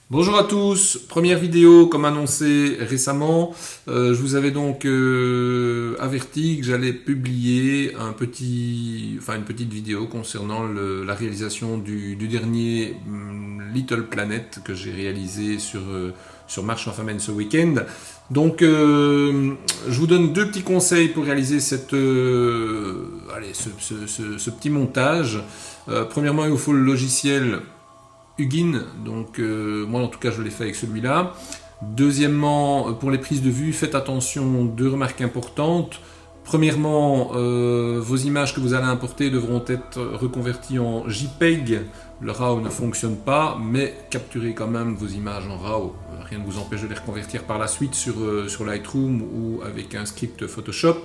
Bonjour à tous, première vidéo comme annoncé récemment. Je vous avais donc averti que j'allais publier une petite vidéo concernant la réalisation du dernier Little Planet que j'ai réalisé sur Marche en Famenne ce week-end. Donc je vous donne deux petits conseils pour réaliser ce petit montage. Premièrement, il vous faut le logiciel Hugin, donc moi en tout cas je l'ai fait avec celui-là. Deuxièmement, pour les prises de vue, faites attention, deux remarques importantes. Premièrement, vos images que vous allez importer devront être reconverties en JPEG. Le RAW ne fonctionne pas, mais capturez quand même vos images en RAW. Rien ne vous empêche de les reconvertir par la suite sur Lightroom ou avec un script Photoshop.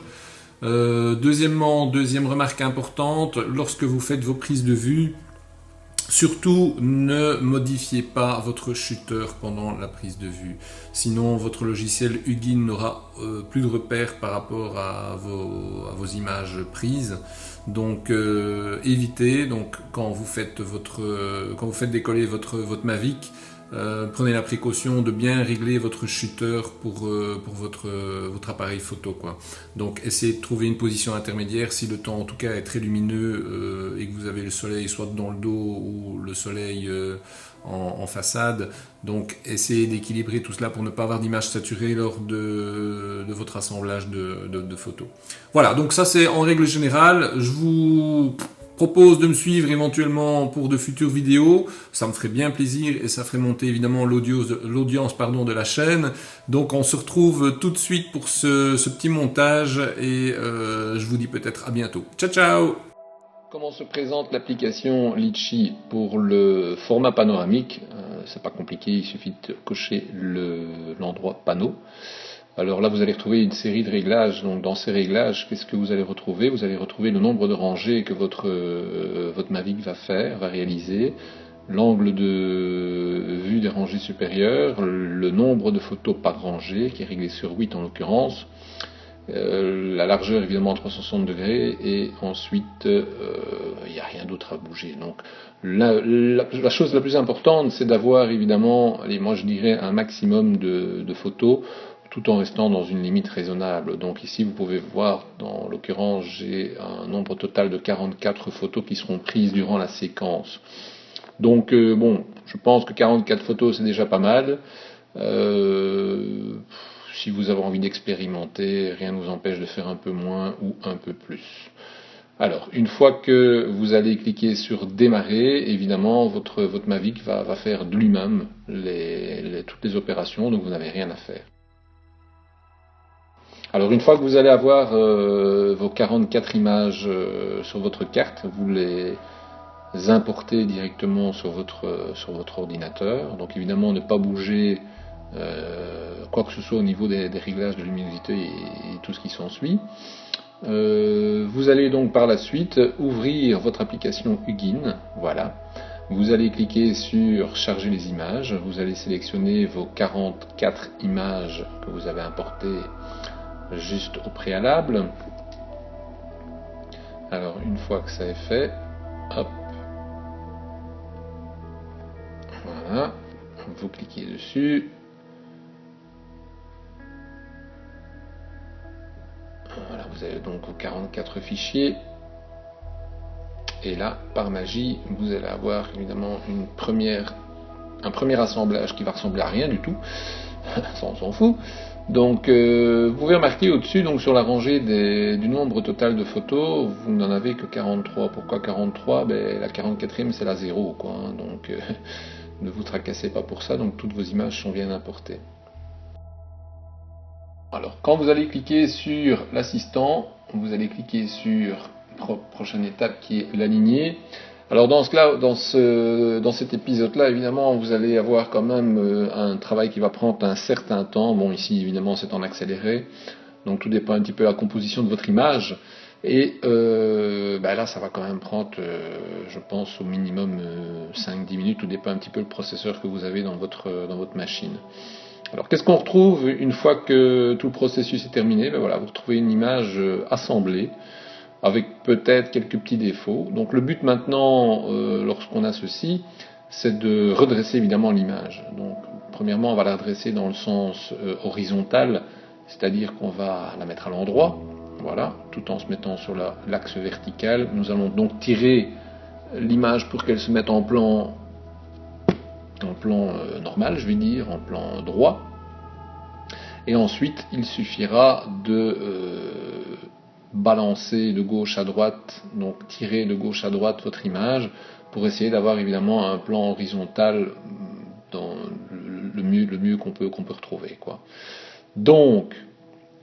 Deuxièmement, deuxième remarque importante, lorsque vous faites vos prises de vue, surtout, ne modifiez pas votre shooter pendant la prise de vue. Sinon, votre logiciel Hugin n'aura plus de repères par rapport à vos images prises. Donc, évitez. Donc, quand vous faites décoller votre Mavic, prenez la précaution de bien régler votre shooter pour votre appareil photo, quoi. Donc essayez de trouver une position intermédiaire si le temps en tout cas est très lumineux et que vous avez le soleil soit dans le dos ou le soleil en façade. Donc essayez d'équilibrer tout cela pour ne pas avoir d'image saturée lors de votre assemblage de photos. Voilà, donc ça c'est en règle générale. Je vous propose de me suivre éventuellement pour de futures vidéos, ça me ferait bien plaisir et ça ferait monter évidemment l'audience de la chaîne. Donc on se retrouve tout de suite pour ce petit montage et je vous dis peut-être à bientôt. Ciao ciao. Comment se présente l'application Litchi pour le format panoramique? C'est pas compliqué, il suffit de cocher l'endroit panneau. Alors là, vous allez retrouver une série de réglages. Donc dans ces réglages, qu'est-ce que vous allez retrouver? Vous allez retrouver le nombre de rangées que votre Mavic va réaliser, l'angle de vue des rangées supérieures, le nombre de photos par rangée, qui est réglé sur 8 en l'occurrence, la largeur évidemment à 360 degrés, et ensuite il n'y a rien d'autre à bouger. Donc la chose la plus importante, c'est d'avoir évidemment, allez, moi je dirais un maximum de photos, tout en restant dans une limite raisonnable. Donc ici vous pouvez voir, dans l'occurrence j'ai un nombre total de 44 photos qui seront prises durant la séquence. Donc bon, je pense que 44 photos c'est déjà pas mal. Si vous avez envie d'expérimenter, rien ne vous empêche de faire un peu moins ou un peu plus. Alors, une fois que vous allez cliquer sur démarrer, évidemment, votre Mavic va faire de lui-même toutes les opérations, donc vous n'avez rien à faire. Alors, une fois que vous allez avoir vos 44 images sur votre carte, vous les importez directement sur votre ordinateur. Donc, évidemment, ne pas bouger quoi que ce soit au niveau des réglages de luminosité et tout ce qui s'ensuit. Vous allez donc par la suite ouvrir votre application Hugin, voilà. Vous allez cliquer sur charger les images, vous allez sélectionner vos 44 images que vous avez importées juste au préalable. Alors une fois que ça est fait, hop, voilà, vous cliquez dessus. Voilà, vous avez donc vos 44 fichiers. Et là, par magie, vous allez avoir évidemment un premier assemblage qui va ressembler à rien du tout. Ça, on s'en fout. Donc, vous pouvez remarquer au-dessus, donc sur la rangée du nombre total de photos, vous n'en avez que 43. Pourquoi 43? La 44e, c'est la 0, quoi. Hein. Donc, ne vous tracassez pas pour ça. Donc, toutes vos images sont bien importées. Alors, quand vous allez cliquer sur l'assistant, vous allez cliquer sur la prochaine étape qui est l'aligner. Alors dans cet épisode-là, évidemment, vous allez avoir quand même un travail qui va prendre un certain temps. Bon, ici, évidemment, c'est en accéléré. Donc tout dépend un petit peu de la composition de votre image. Et là, ça va quand même prendre, je pense, au minimum 5-10 minutes. Tout dépend un petit peu du processeur que vous avez dans votre machine. Alors qu'est-ce qu'on retrouve une fois que tout le processus est terminé? Voilà, vous retrouvez une image assemblée avec peut-être quelques petits défauts. Donc le but maintenant, lorsqu'on a ceci, c'est de redresser évidemment l'image. Donc, premièrement, on va la redresser dans le sens horizontal, c'est-à-dire qu'on va la mettre à l'endroit, voilà, tout en se mettant sur l'axe vertical. Nous allons donc tirer l'image pour qu'elle se mette en plan normal, je vais dire, en plan droit. Et ensuite, il suffira de balancer de gauche à droite, donc tirer de gauche à droite votre image pour essayer d'avoir évidemment un plan horizontal dans le mieux qu'on peut retrouver, quoi. Donc,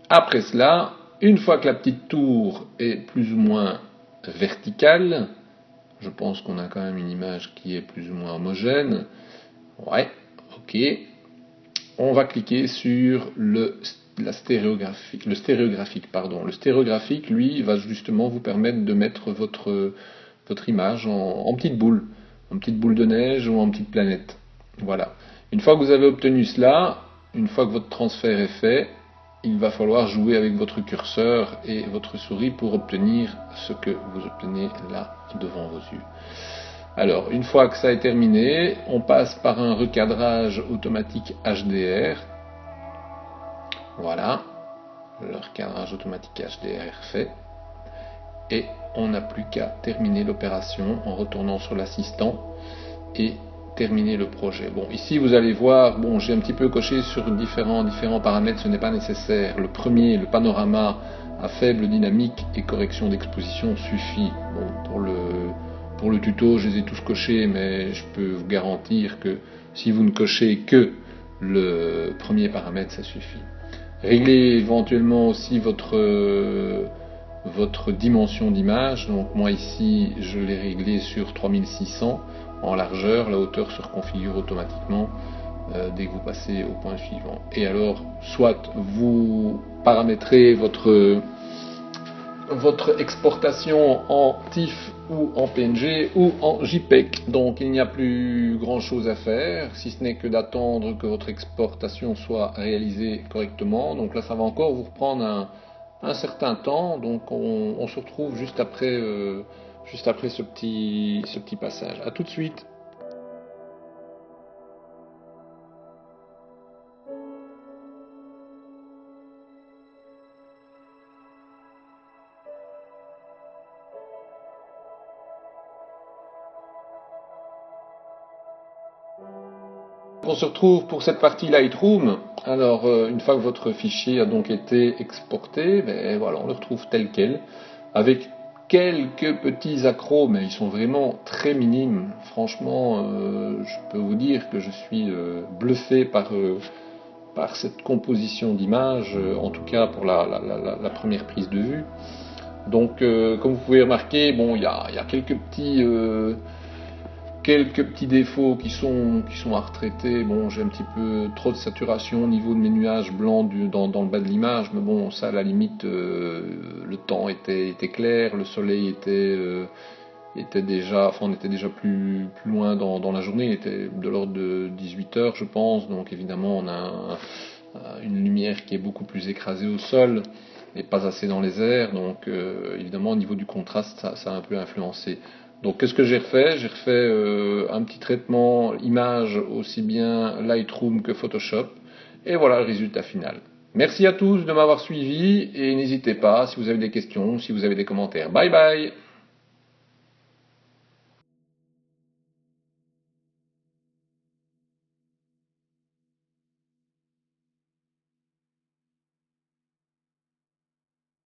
après cela, une fois que la petite tour est plus ou moins verticale, je pense qu'on a quand même une image qui est plus ou moins homogène. Ouais, ok. On va cliquer sur le stéréographique. Le stéréographique, lui, va justement vous permettre de mettre votre image en petite boule de neige ou en petite planète. Voilà. Une fois que vous avez obtenu cela, une fois que votre transfert est fait, il va falloir jouer avec votre curseur et votre souris pour obtenir ce que vous obtenez là devant vos yeux. Alors, une fois que ça est terminé, on passe par un recadrage automatique HDR. Voilà, le recadrage automatique HDR est fait. Et on n'a plus qu'à terminer l'opération en retournant sur l'assistant et terminer le projet. Bon, ici vous allez voir, bon, j'ai un petit peu coché sur différents paramètres, ce n'est pas nécessaire. Le premier, le panorama à faible dynamique et correction d'exposition suffit. Bon, pour le tuto, je les ai tous cochés, mais je peux vous garantir que si vous ne cochez que le premier paramètre, ça suffit. Réglez éventuellement aussi votre dimension d'image. Donc moi ici, je l'ai réglé sur 3600 en largeur. La hauteur se reconfigure automatiquement dès que vous passez au point suivant. Et alors, soit vous paramétrez votre exportation en TIFF ou en PNG ou en JPEG. Donc il n'y a plus grand chose à faire, si ce n'est que d'attendre que votre exportation soit réalisée correctement. Donc là ça va encore vous reprendre un certain temps, donc on se retrouve juste après ce petit passage. A tout de suite. On se retrouve pour cette partie Lightroom. Alors, une fois que votre fichier a donc été exporté, ben voilà, on le retrouve tel quel, avec quelques petits accros, mais ils sont vraiment très minimes. Franchement, je peux vous dire que je suis bluffé par cette composition d'images, en tout cas pour la première prise de vue. Donc, comme vous pouvez remarquer, bon, il y a quelques petits défauts qui sont à retraiter. Bon, j'ai un petit peu trop de saturation au niveau de mes nuages blancs dans le bas de l'image, mais bon, ça à la limite, le temps était clair, le soleil était déjà, enfin on était déjà plus loin dans la journée, il était de l'ordre de 18h je pense, donc évidemment on a une lumière qui est beaucoup plus écrasée au sol et pas assez dans les airs, donc évidemment au niveau du contraste ça a un peu influencé. Donc qu'est-ce que j'ai refait? J'ai refait un petit traitement image aussi bien Lightroom que Photoshop, et voilà le résultat final. Merci à tous de m'avoir suivi, et n'hésitez pas si vous avez des questions, si vous avez des commentaires. Bye bye!